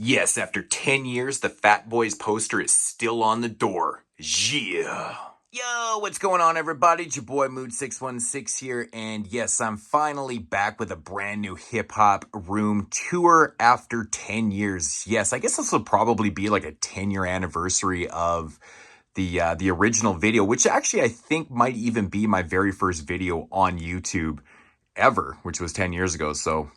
Yes, after 10 years, the Fat Boys poster is still on the door. Yeah. Yo, what's going on, everybody? It's your boy Mood616 here, and yes, I'm finally back with a brand new hip hop room tour after 10 years. Yes, I guess this will probably be like a 10-year anniversary of the original video, which actually I think might even be my very first video on YouTube ever, which was 10 years ago. So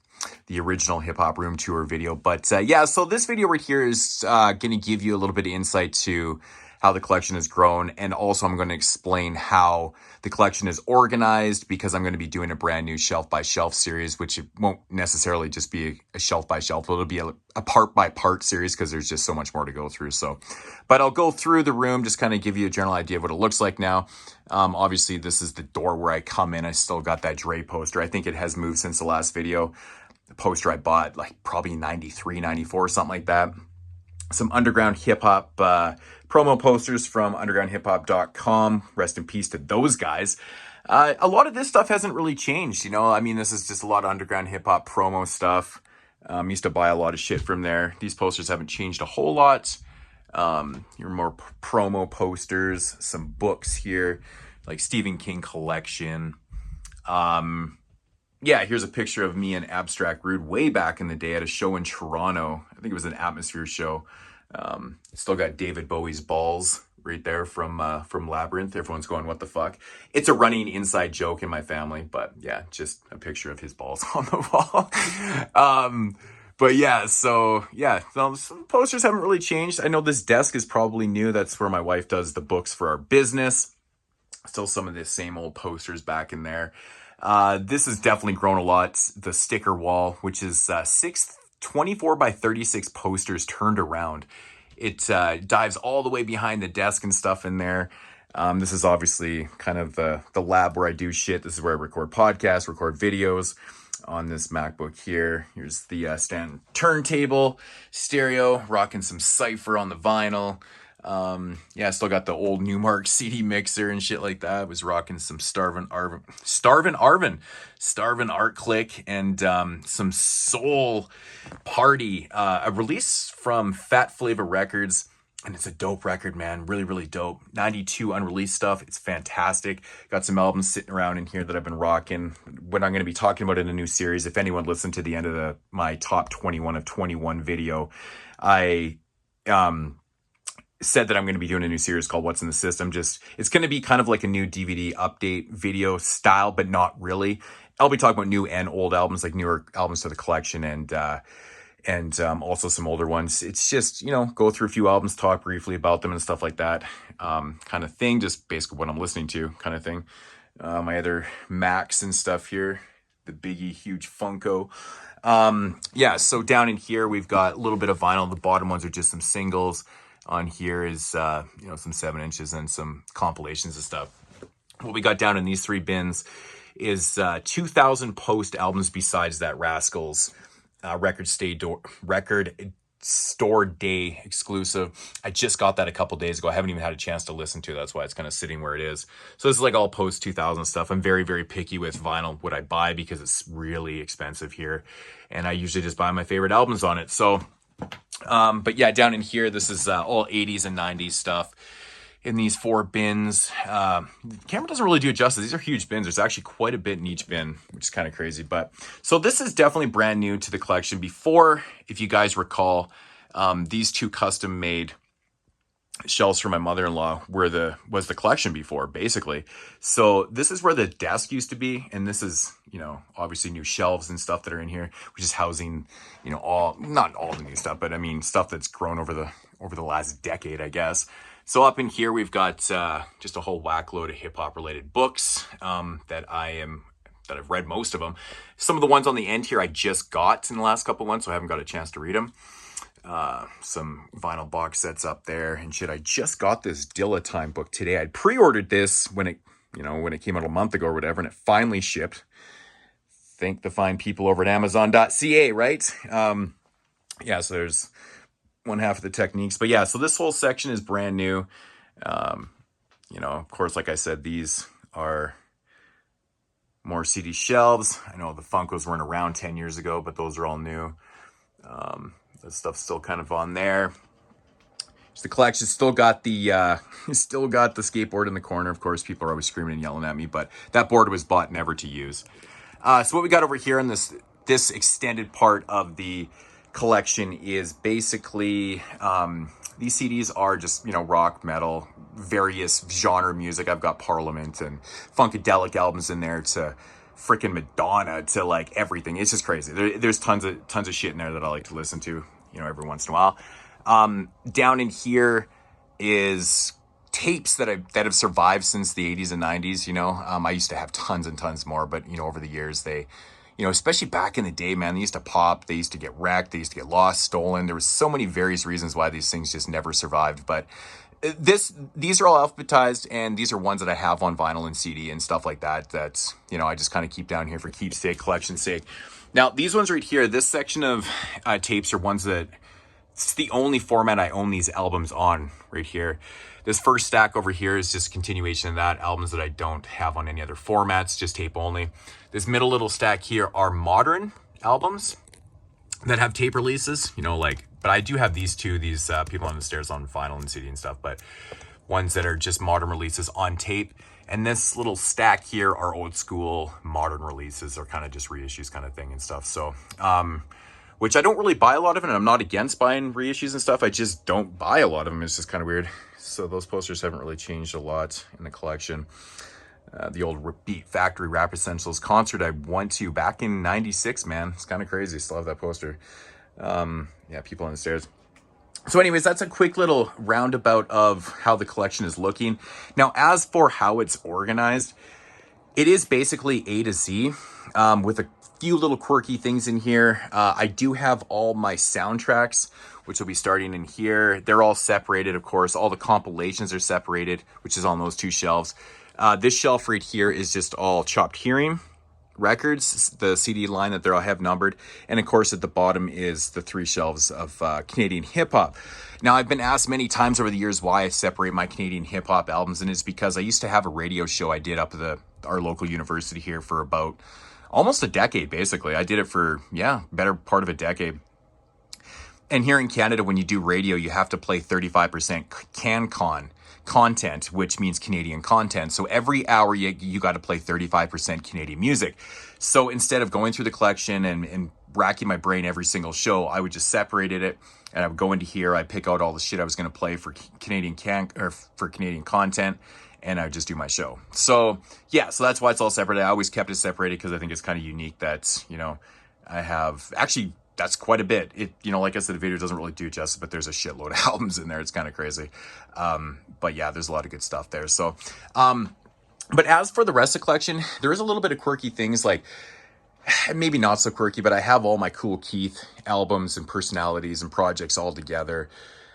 the original hip hop room tour video. But yeah, so this video right here is going to give you a little bit of insight to how the collection has grown. And also I'm going to explain how the collection is organized, because I'm going to be doing a brand new shelf by shelf series, which it won't necessarily just be a shelf by shelf. It'll be a part by part series, because there's just so much more to go through. So, but I'll go through the room, just kind of give you a general idea of what it looks like now. Obviously this is the door where I come in. I still got that Dre poster. I think it has moved since the last video. The poster I bought like probably 93, 94, something like that. Some underground hip hop promo posters from undergroundhiphop.com. Rest in peace to those guys. A lot of this stuff hasn't really changed, you know. I mean, this is just a lot of underground hip hop promo stuff. Used to buy a lot of shit from there. These posters haven't changed a whole lot. Here are more promo posters, some books here, like Stephen King collection. Yeah, here's a picture of me and Abstract Rude way back in the day at a show in Toronto. I think it was an Atmosphere show. Still got David Bowie's balls right there from Labyrinth. Everyone's going, what the fuck? It's a running inside joke in my family, but yeah, just a picture of his balls on the wall. But yeah, so yeah, some posters haven't really changed. I know this desk is probably new. That's where my wife does the books for our business. Still some of the same old posters back in there. This has definitely grown a lot. The sticker wall, which is 24 by 36 posters turned around. It dives all the way behind the desk and stuff in there. This is obviously kind of the lab where I do shit. This is where I record podcasts, record videos on this MacBook here. Here's the stand turntable, stereo, rocking some Cypher on the vinyl. Yeah, still got the old Newmark CD mixer and shit like that. I was rocking some Starvin' Art Click, and some Soul Party, a release from Fat Flava Records. And it's a dope record, man. Really, really dope. 92 unreleased stuff. It's fantastic. Got some albums sitting around in here that I've been rocking. What I'm going to be talking about in a new series. If anyone listened to the end of my top 21 of 21 video, I said that I'm going to be doing a new series called What's in the System. It's going to be kind of like a new DVD update video style, but not really. I'll be talking about new and old albums, like newer albums to the collection, and also some older ones. It's just, you know, go through a few albums, talk briefly about them and stuff like that, kind of thing. Just basically what I'm listening to kind of thing. My other Macs and stuff here, the Biggie huge Funko. Yeah, so down in here we've got a little bit of vinyl. The bottom ones are just some singles. On here is you know, some 7 inches and some compilations and stuff. What we got down in these 3 bins is 2,000 post albums besides that Rascals record store day exclusive. I just got that a couple days ago. I haven't even had a chance to listen to it. That's why it's kind of sitting where it is. So this is like all post 2000 stuff. I'm very, very picky with vinyl, what I buy, because it's really expensive here. And I usually just buy my favorite albums on it. So but yeah, down in here, this is all 80s and 90s stuff in these 4 bins. The camera doesn't really do it justice. These are huge bins. There's actually quite a bit in each bin, which is kind of crazy. But so this is definitely brand new to the collection. Before, if you guys recall, these 2 custom made shelves for my mother-in-law was the collection before, basically. So this is where the desk used to be, and this is, you know, obviously new shelves and stuff that are in here, which is housing, you know, not all the new stuff, but I mean stuff that's grown over the last decade, I guess. So up in here we've got just a whole whack load of hip-hop related books that I've read most of them. Some of the ones on the end here I just got in the last couple of months, so I haven't got a chance to read them. Some vinyl box sets up there and shit. I just got this Dilla Time book today. I'd pre-ordered this when it came out a month ago or whatever, and it finally shipped. Thank the fine people over at Amazon.ca, right? Yeah, so there's one half of the techniques. But yeah, so this whole section is brand new. You know, of course, like I said, these are more CD shelves. I know the Funkos weren't around 10 years ago, but those are all new. This stuff's still kind of on there. The collection still got the skateboard in the corner. Of course, people are always screaming and yelling at me, but that board was bought never to use. So what we got over here in this extended part of the collection is basically these CDs are just, you know, rock, metal, various genre music. I've got Parliament and Funkadelic albums in there to freaking Madonna to like everything. It's just crazy. There's tons of shit in there that I like to listen to, you know, every once in a while. Down in here is tapes that have survived since the 80s and 90s. You know, I used to have tons and tons more, but you know, over the years they, you know, especially back in the day, man, they used to pop, they used to get wrecked, they used to get lost, stolen. There was so many various reasons why these things just never survived. But these are all alphabetized, and these are ones that I have on vinyl and CD and stuff like that. That's, you know, I just kind of keep down here for keepsake, collection's sake. Now, these ones right here, this section of tapes are ones that it's the only format I own these albums on right here. This first stack over here is just continuation of that, albums that I don't have on any other formats, just tape only. This middle little stack here are modern albums that have tape releases, you know, like, but I do have these two, these People on the Stairs on vinyl and CD and stuff, but ones that are just modern releases on tape. And this little stack here are old school modern releases, or kind of just reissues kind of thing and stuff. So, which I don't really buy a lot of it, and I'm not against buying reissues and stuff. I just don't buy a lot of them. It's just kind of weird. So those posters haven't really changed a lot in the collection. The old Beat Factory Rap Essentials concert I went to back in '96, man. It's kind of crazy. Still have that poster. Yeah, People on the Stairs. So anyways, that's a quick little roundabout of how the collection is looking. Now, as for how it's organized, it is basically A to Z, with a few little quirky things in here. I do have all my soundtracks, which will be starting in here. They're all separated, of course. All the compilations are separated, which is on those two shelves. This shelf right here is just all Chopped Hearing records, the CD line that they're all have numbered. And of course, at the bottom is the three shelves of Canadian hip hop. Now, I've been asked many times over the years why I separate my Canadian hip hop albums, and it's because I used to have a radio show I did up at our local university here for about almost a decade, basically. I did it for, better part of a decade. And here in Canada, when you do radio, you have to play 35% CanCon content, which means Canadian content. So every hour you got to play 35% Canadian music. So instead of going through the collection and racking my brain every single show, I would just separate it, and I would go into here. I'd pick out all the shit I was going to play for Canadian content, and I would just do my show. So yeah, so that's why it's all separate. I always kept it separated because I think it's kind of unique that, you know, I have actually, that's quite a bit. It, you know, like I said, the video doesn't really do justice, but there's a shitload of albums in there. It's kind of crazy. But yeah, there's a lot of good stuff there. So, but as for the rest of the collection, there is a little bit of quirky things, like maybe not so quirky, but I have all my Cool Keith albums and personalities and projects all together.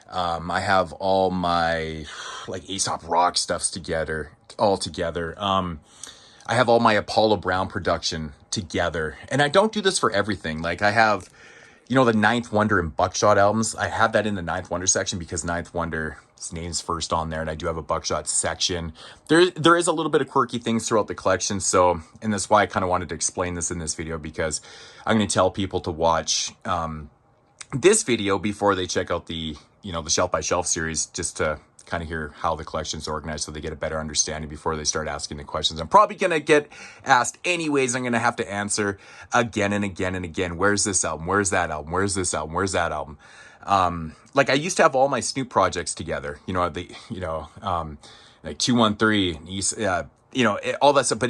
I have all my like Aesop Rock stuffs all together. I have all my Apollo Brown production together, and I don't do this for everything. Like I have, you know, the Ninth Wonder and Buckshot albums. I have that in the Ninth Wonder section because Ninth Wonder's name's first on there, and I do have a Buckshot section. There is a little bit of quirky things throughout the collection, so, and that's why I kind of wanted to explain this in this video, because I'm going to tell people to watch this video before they check out the, you know, the Shelf by Shelf series, just to kind of hear how the collection's organized so they get a better understanding before they start asking the questions I'm probably going to get asked anyways. I'm going to have to answer again and again and again. Where's this album? Where's that album? Where's this album? Where's that album? Like I used to have all my Snoop projects together, you know, like 213, you know, all that stuff, but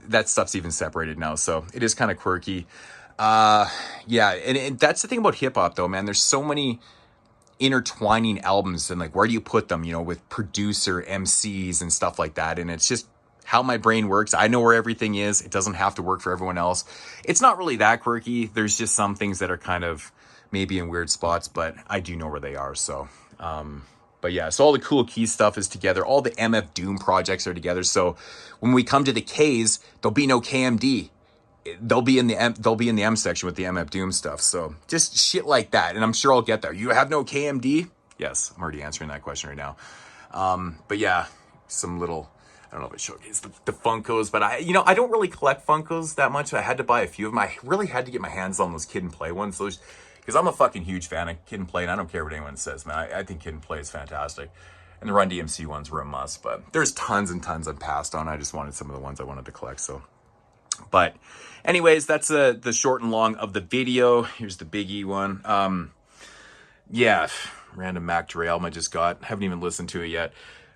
that stuff's even separated now. So it is kind of quirky. Yeah. And that's the thing about hip hop though, man. There's so many intertwining albums, and like, where do you put them, you know, with producer MCs and stuff like that. And it's just how my brain works. I know where everything is. It doesn't have to work for everyone else. It's not really that quirky. There's just some things that are kind of maybe in weird spots, but I do know where they are. So, but yeah, so all the Cool Keys stuff is together. All the MF Doom projects are together. So when we come to the K's, there'll be no KMD. They'll be in the M section with the MF Doom stuff. So just shit like that. And I'm sure I'll get there. You have no KMD? Yes, I'm already answering that question right now. But yeah, some little, I don't know if I showcase the Funkos, but I don't really collect Funkos that much. I had to buy a few of them. I really had to get my hands on those Kid and Play ones. Those, because I'm a fucking huge fan of Kid and Play, and I don't care what anyone says, man. I think Kid and Play is fantastic. And the Run DMC ones were a must, but there's tons and tons I've passed on. I just wanted some of the ones I wanted to collect, so. But anyways, that's the short and long of the video. Here's the Big E one. Yeah, random Mac Dre album I just got. Haven't even listened to it yet.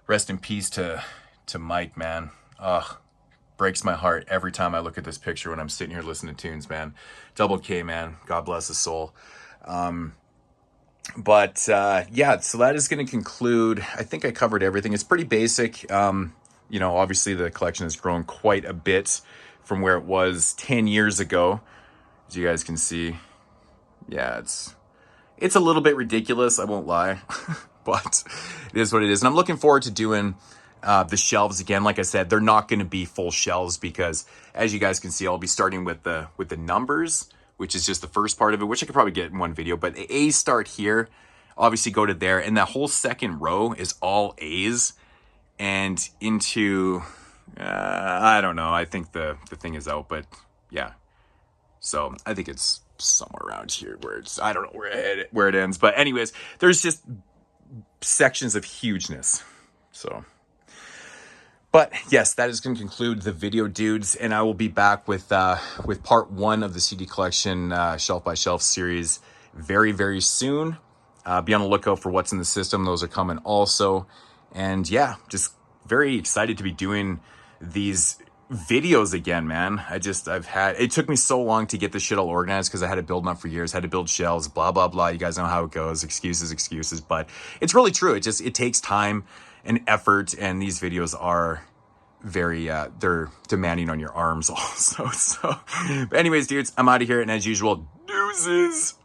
Rest in peace to Mike, man. Ugh, breaks my heart every time I look at this picture when I'm sitting here listening to tunes, man. Double K, man. God bless his soul. But yeah, so that is going to conclude. I think I covered everything. It's pretty basic. You know, obviously the collection has grown quite a bit from where it was 10 years ago. As you guys can see, yeah, it's a little bit ridiculous, I won't lie, but it is what it is. And I'm looking forward to doing the shelves again. Like I said, they're not going to be full shelves because, as you guys can see, I'll be starting with the numbers, which is just the first part of it, which I could probably get in one video. But the A's start here, obviously go to there, and that whole second row is all A's, and into I don't know. I think the thing is out, but yeah. So I think it's somewhere around here where it's, I don't know where it ends, but anyways, there's just sections of hugeness. So, but yes, that is going to conclude the video, dudes, and I will be back with part 1 of the CD collection shelf by shelf series very, very soon. Be on the lookout for what's in the system. Those are coming also. And yeah, just very excited to be doing these videos again, man. It took me so long to get this shit all organized because I had to build them up for years, had to build shelves, blah, blah, blah. You guys know how it goes. Excuses, but it's really true. It takes time and effort, and these videos are very, they're demanding on your arms also. So, but anyways, dudes, I'm out of here, and as usual, deuces.